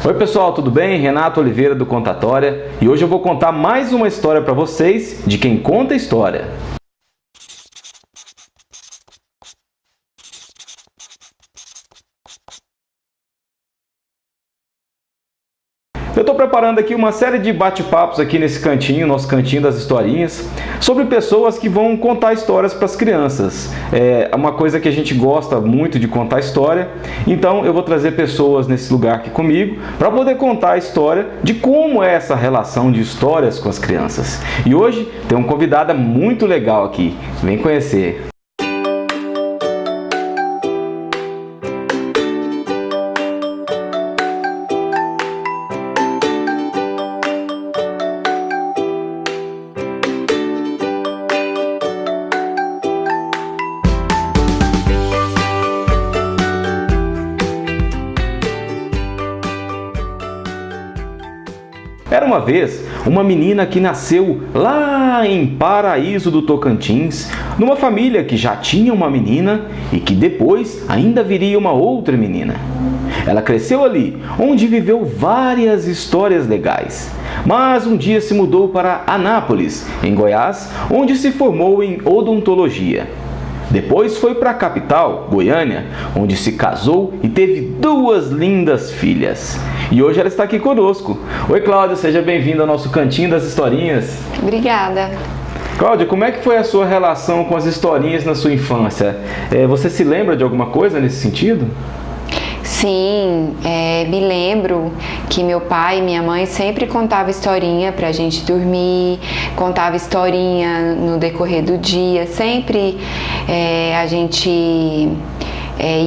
Oi pessoal, tudo bem? Renato Oliveira do Contatória e hoje eu vou contar mais uma história para vocês de quem conta história. Eu estou preparando aqui uma série de bate-papos aqui nesse cantinho, nosso cantinho das historinhas, sobre pessoas que vão contar histórias para as crianças. É uma coisa que a gente gosta muito de contar história, então eu vou trazer pessoas nesse lugar aqui comigo para poder contar a história de como é essa relação de histórias com as crianças. E hoje tem uma convidada muito legal aqui, vem conhecer. Era uma vez uma menina que nasceu lá em Paraíso do Tocantins, numa família que já tinha uma menina e que depois ainda viria uma outra menina. Ela cresceu ali, onde viveu várias histórias legais. Mas um dia se mudou para Anápolis, em Goiás, onde se formou em odontologia. Depois foi para a capital, Goiânia, onde se casou e teve duas lindas filhas. E hoje ela está aqui conosco. Oi Cláudia, seja bem-vinda ao nosso Cantinho das Historinhas. Obrigada. Cláudia, como é que foi a sua relação com as historinhas na sua infância? Você se lembra de alguma coisa nesse sentido? Sim, me lembro que meu pai e minha mãe sempre contavam historinha pra gente dormir, contava historinha no decorrer do dia, sempre a gente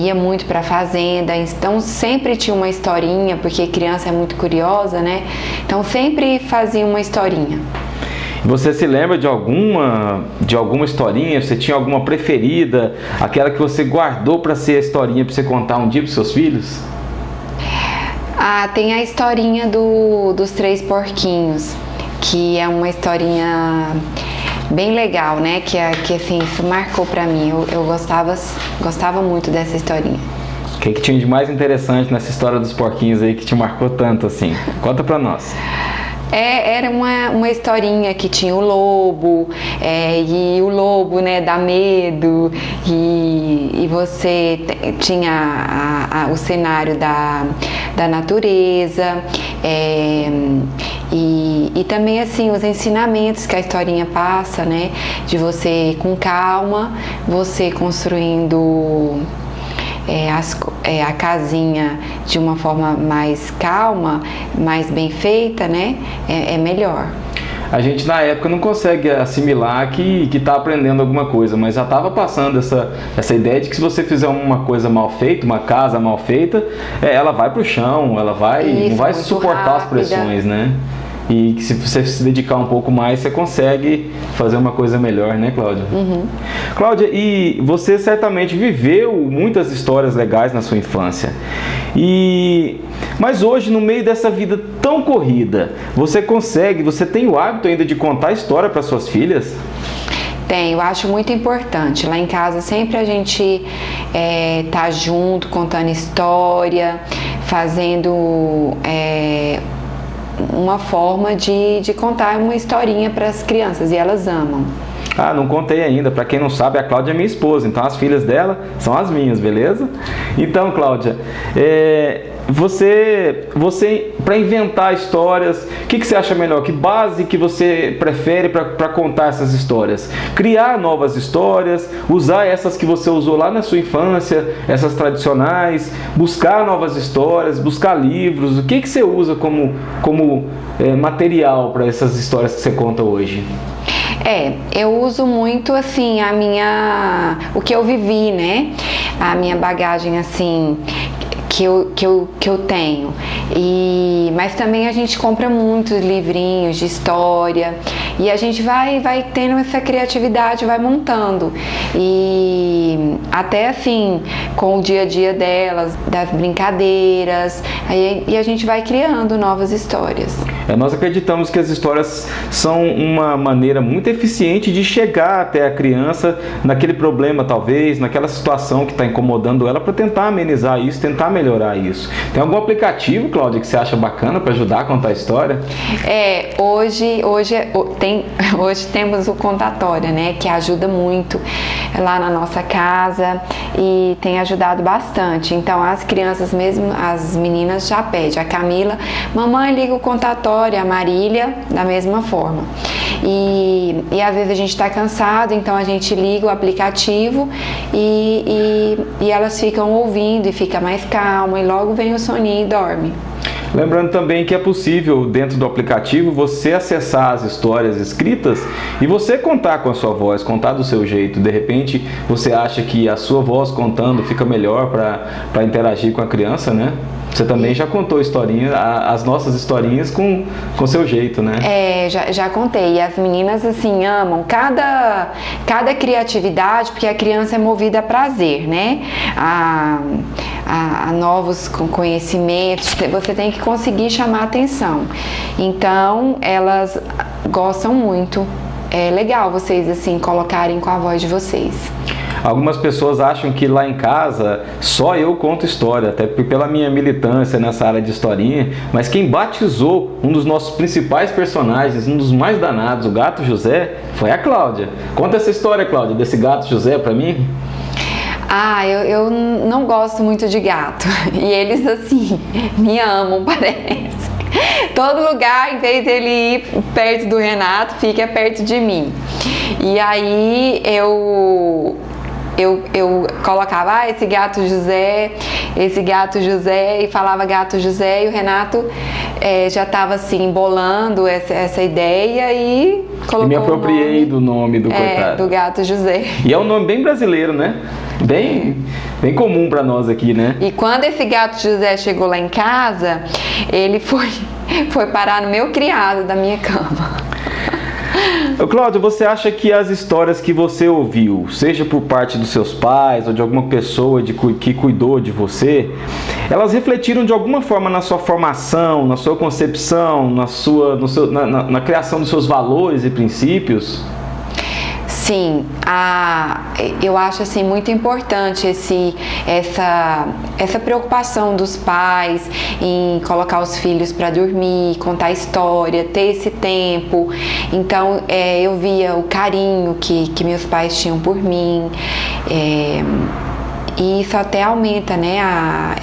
ia muito pra fazenda, então sempre tinha uma historinha, porque criança é muito curiosa, né? Então sempre fazia uma historinha. Você se lembra de alguma historinha? Você tinha alguma preferida? Aquela que você guardou para ser a historinha para você contar um dia para os seus filhos? Ah, tem a historinha dos três porquinhos, que é uma historinha bem legal, né? Que assim, isso marcou para mim. Eu gostava muito dessa historinha. O que tinha de mais interessante nessa história dos porquinhos aí que te marcou tanto assim? Conta para nós. Era uma historinha que tinha o lobo, e o lobo, né, dá medo, e você tinha o cenário da natureza, e também assim os ensinamentos que a historinha passa, né, de você com calma, você construindo a casinha de uma forma mais calma, mais bem feita, né? É melhor. A gente na época não consegue assimilar que está aprendendo alguma coisa, mas já estava passando essa ideia de que se você fizer uma coisa mal feita, uma casa mal feita, ela vai para o chão, ela não vai suportar as pressões, né? E que se você se dedicar um pouco mais, você consegue fazer uma coisa melhor, né, Cláudia? Uhum. Cláudia, e você certamente viveu muitas histórias legais na sua infância. Mas hoje, no meio dessa vida tão corrida, você tem o hábito ainda de contar história para suas filhas? Tem, eu acho muito importante. Lá em casa sempre a gente tá junto, contando história, fazendo uma forma de contar uma historinha para as crianças, e elas amam. Ah, não contei ainda. Para quem não sabe, a Cláudia é minha esposa, então as filhas dela são as minhas, beleza? Então, Cláudia, você para inventar histórias, o que você acha melhor? Que base que você prefere para contar essas histórias? Criar novas histórias, usar essas que você usou lá na sua infância, essas tradicionais, buscar novas histórias, buscar livros? O que você usa como material para essas histórias que você conta hoje? Eu uso muito assim o que eu vivi, né? A minha bagagem assim que eu tenho. Mas também a gente compra muitos livrinhos de história e a gente vai tendo essa criatividade, vai montando. E até assim, com o dia a dia delas, das brincadeiras, e a gente vai criando novas histórias. Nós acreditamos que as histórias são uma maneira muito eficiente de chegar até a criança naquele problema, talvez, naquela situação que está incomodando ela, para tentar amenizar isso, tentar melhorar isso. Tem algum aplicativo, Cláudia, que você acha bacana para ajudar a contar a história? Hoje temos o Contatória, né, que ajuda muito lá na nossa casa e tem ajudado bastante. Então as crianças mesmo, as meninas já pedem. A Camila, mamãe, liga o Contatória, a Marília da mesma forma. E às vezes a gente está cansado, então a gente liga o aplicativo e elas ficam ouvindo e fica mais calma e logo vem o soninho e dorme. Lembrando também que é possível, dentro do aplicativo, você acessar as histórias escritas e você contar com a sua voz, contar do seu jeito. De repente, você acha que a sua voz contando fica melhor para interagir com a criança, né? Você também já contou historinha, as nossas historinhas com o seu jeito, né? Já contei. E as meninas, assim, amam cada criatividade, porque a criança é movida a prazer, né? A novos conhecimentos, você tem que conseguir chamar a atenção. Então, elas gostam muito. É legal vocês, assim, colocarem com a voz de vocês. Algumas pessoas acham que lá em casa só eu conto história, até pela minha militância nessa área de historinha, mas quem batizou um dos nossos principais personagens, um dos mais danados, o Gato José, foi a Cláudia. Conta essa história, Cláudia, desse Gato José pra mim. Eu não gosto muito de gato. E eles, assim, me amam, parece. Todo lugar, em vez dele ir perto do Renato, fica perto de mim. E aí eu colocava esse gato José, e falava gato José, e o Renato já estava assim, bolando essa ideia e colocou me apropriei do nome do coitado. Do gato José. E é um nome bem brasileiro, né? Bem comum para nós aqui, né? E quando esse gato José chegou lá em casa, ele foi parar no meu criado da minha cama. Cláudia, você acha que as histórias que você ouviu, seja por parte dos seus pais ou de alguma pessoa que cuidou de você, elas refletiram de alguma forma na sua formação, na sua concepção, na criação dos seus valores e princípios? Sim, eu acho assim muito importante essa preocupação dos pais em colocar os filhos para dormir, contar história, ter esse tempo. Então eu via o carinho que meus pais tinham por mim. E isso até aumenta, né,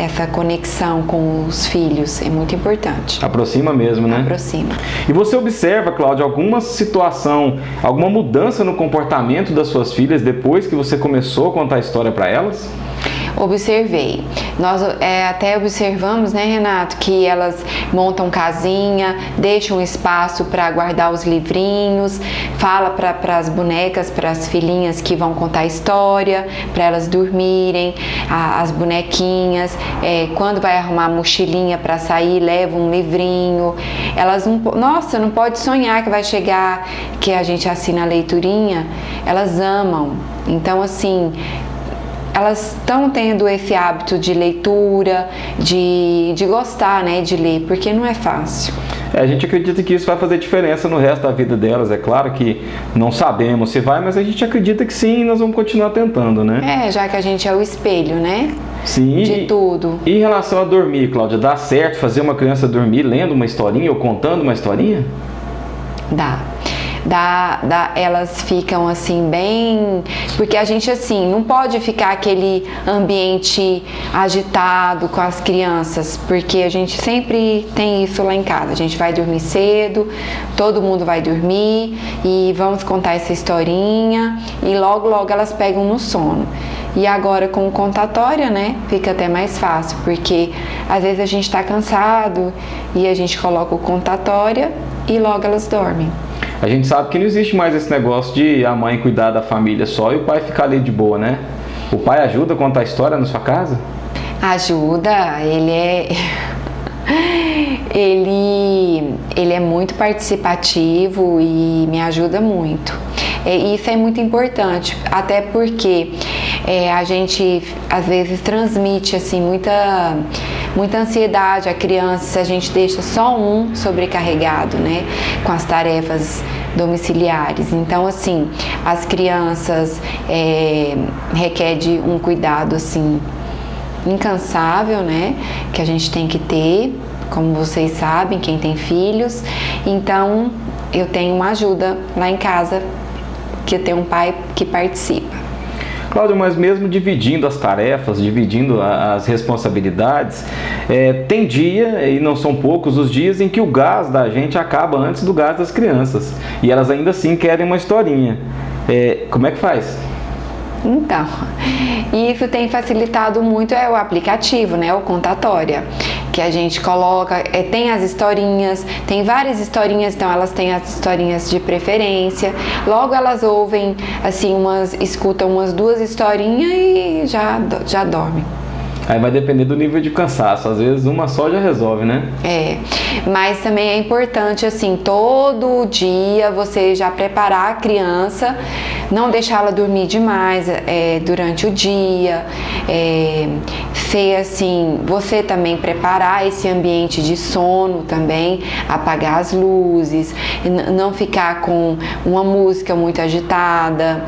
essa conexão com os filhos, é muito importante. Aproxima mesmo, né? Aproxima. E você observa, Cláudia, alguma situação, alguma mudança no comportamento das suas filhas depois que você começou a contar a história para elas? Observei. Nós até observamos, né, Renato, que elas montam casinha, deixam espaço para guardar os livrinhos, fala para as bonecas, para as filhinhas que vão contar história, para elas dormirem, as bonequinhas, quando vai arrumar a mochilinha para sair, leva um livrinho. Elas não pode sonhar que vai chegar, que a gente assina a leiturinha, elas amam. Então, assim, elas estão tendo esse hábito de leitura, de gostar, né, de ler, porque não é fácil. A gente acredita que isso vai fazer diferença no resto da vida delas. É claro que não sabemos se vai, mas a gente acredita que sim, e nós vamos continuar tentando, né? Já que a gente é o espelho, né? Sim. De tudo. E em relação a dormir, Cláudia, dá certo fazer uma criança dormir lendo uma historinha ou contando uma historinha? Dá. Elas ficam assim bem, porque a gente assim não pode ficar aquele ambiente agitado com as crianças, porque a gente sempre tem isso lá em casa. A gente vai dormir cedo, todo mundo vai dormir e vamos contar essa historinha e logo elas pegam no sono. E agora com o Contatória, né, fica até mais fácil, porque às vezes a gente está cansado e a gente coloca o Contatória e logo elas dormem. A gente sabe que não existe mais esse negócio de a mãe cuidar da família só e o pai ficar ali de boa, né? O pai ajuda a contar a história na sua casa? Ajuda, ele é muito participativo e me ajuda muito. E isso é muito importante, até porque a gente às vezes transmite assim muita ansiedade à criança se a gente deixa só um sobrecarregado, né, com as tarefas domiciliares. Então, assim, as crianças requerem um cuidado assim incansável, né, que a gente tem que ter, como vocês sabem, quem tem filhos. Então, eu tenho uma ajuda lá em casa, que eu tenho um pai que participa. Cláudia, mas mesmo dividindo as tarefas, dividindo as responsabilidades, tem dia, e não são poucos os dias, em que o gás da gente acaba antes do gás das crianças. E elas ainda assim querem uma historinha. Como é que faz? Então, isso tem facilitado muito o aplicativo, né, o Contatória, que a gente coloca, tem as historinhas, tem várias historinhas, então elas têm as historinhas de preferência, logo elas ouvem, assim, escutam umas 2 historinhas e já dormem. Aí vai depender do nível de cansaço, às vezes uma só já resolve, né? Mas também é importante, assim, todo dia você já preparar a criança, não deixá-la dormir demais durante o dia, ser assim, você também preparar esse ambiente de sono também, apagar as luzes, não ficar com uma música muito agitada,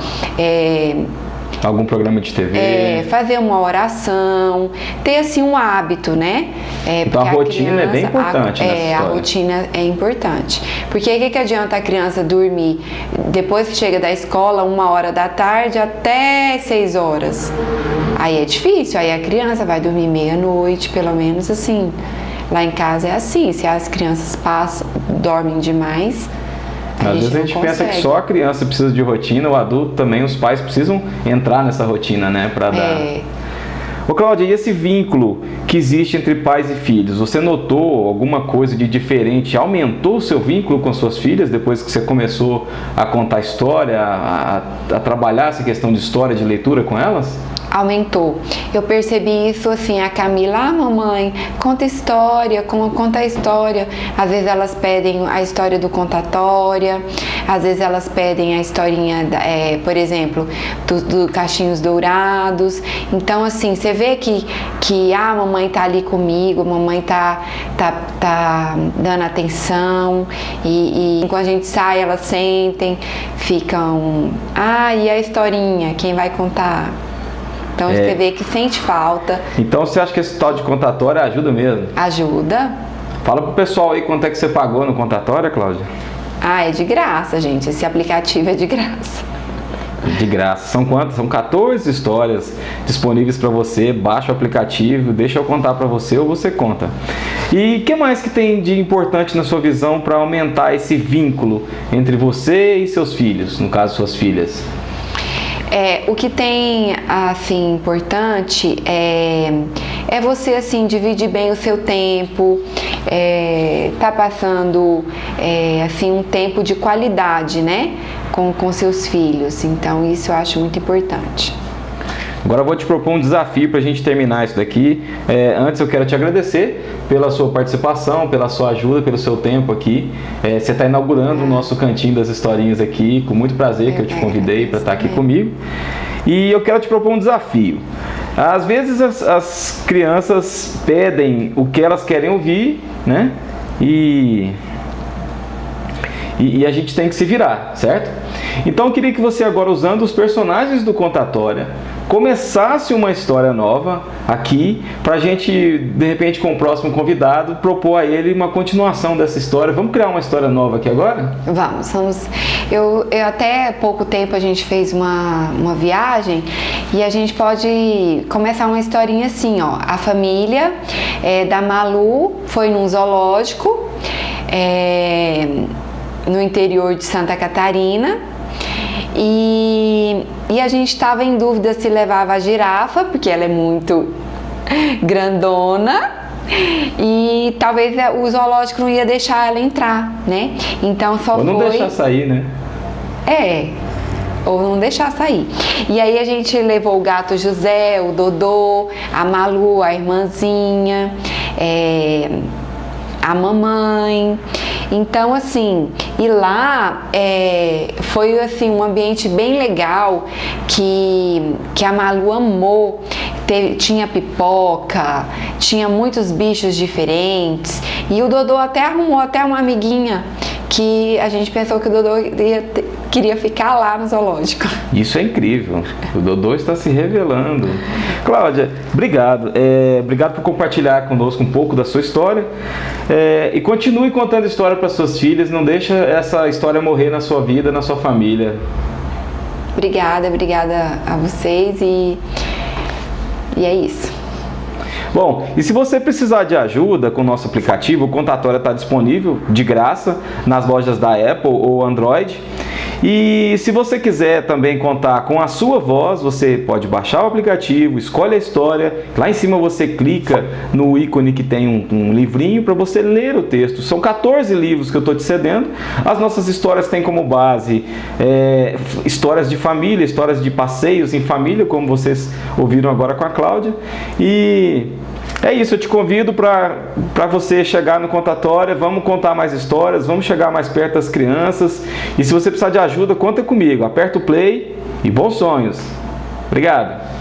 algum programa de TV. Fazer uma oração, ter assim um hábito, né? Então a rotina é bem importante nessa história. A rotina é importante. Porque o que adianta a criança dormir depois que chega da escola, 1h da tarde até 6 horas? Aí é difícil, aí a criança vai dormir meia-noite, pelo menos assim. Lá em casa é assim, se as crianças dormem demais, às vezes a gente pensa que só a criança precisa de rotina, o adulto também, os pais precisam entrar nessa rotina, né, para dar. Ô Cláudia, e esse vínculo que existe entre pais e filhos, você notou alguma coisa de diferente? Aumentou o seu vínculo com suas filhas depois que você começou a contar história, a trabalhar essa questão de história, de leitura com elas? Aumentou. Eu percebi isso assim, a Camila, mamãe, conta a história. Às vezes elas pedem a história do Contatória, às vezes elas pedem a historinha, por exemplo, do Cachinhos Dourados. Então, assim, você vê que a mamãe tá ali comigo, a mamãe tá dando atenção, e quando a gente sai, elas sentem, ficam, e a historinha, quem vai contar? Então você vê que sente falta. Então você acha que esse tal de Contatória ajuda mesmo? Ajuda. Fala pro pessoal aí quanto é que você pagou no Contatória, Cláudia. É de graça, gente. Esse aplicativo é de graça. De graça. São quantas? São 14 histórias disponíveis para você. Baixa o aplicativo, deixa eu contar para você ou você conta. E o que mais que tem de importante na sua visão para aumentar esse vínculo entre você e seus filhos, no caso suas filhas? O que tem, assim, importante é você, assim, dividir bem o seu tempo, tá passando, assim, um tempo de qualidade, né, com seus filhos. Então, isso eu acho muito importante. Agora eu vou te propor um desafio para a gente terminar isso daqui. Antes eu quero te agradecer pela sua participação, pela sua ajuda, pelo seu tempo aqui. Você está inaugurando o nosso Cantinho das Historinhas aqui, com muito prazer que eu te convidei para estar aqui comigo. E eu quero te propor um desafio. Às vezes as crianças pedem o que elas querem ouvir, né? E a gente tem que se virar, certo? Então eu queria que você agora, usando os personagens do Contatória, começasse uma história nova aqui, pra gente, de repente, com o próximo convidado, propor a ele uma continuação dessa história. Vamos criar uma história nova aqui agora? Vamos. Eu até pouco tempo a gente fez uma viagem e a gente pode começar uma historinha assim, ó. A família da Malu foi num zoológico no interior de Santa Catarina. E a gente estava em dúvida se levava a girafa, porque ela é muito grandona, e talvez o zoológico não ia deixar ela entrar, né? Então só ou não deixar sair, né? Ou não deixar sair. E aí a gente levou o gato José, o Dodô, a Malu, a irmãzinha, a mamãe. Então, assim, e lá foi assim, um ambiente bem legal que a Malu amou. Tinha pipoca, tinha muitos bichos diferentes, e o Dodô até arrumou até uma amiguinha que a gente pensou que o Dodô queria ficar lá no zoológico. Isso é incrível, o Dodô está se revelando. Cláudia, obrigado. Obrigado por compartilhar conosco um pouco da sua história. E continue contando história para suas filhas, não deixa essa história morrer na sua vida, na sua família. Obrigada a vocês e é isso. Bom, e se você precisar de ajuda com o nosso aplicativo, o Contatória está disponível de graça nas lojas da Apple ou Android. E se você quiser também contar com a sua voz, você pode baixar o aplicativo, escolhe a história, lá em cima você clica no ícone que tem um livrinho para você ler o texto. São 14 livros que eu estou te cedendo. As nossas histórias têm como base histórias de família, histórias de passeios em família, como vocês ouviram agora com a Cláudia. E é isso, eu te convido para você chegar no Contatória, vamos contar mais histórias, vamos chegar mais perto das crianças. E se você precisar de ajuda, conta comigo, aperta o play e bons sonhos. Obrigado!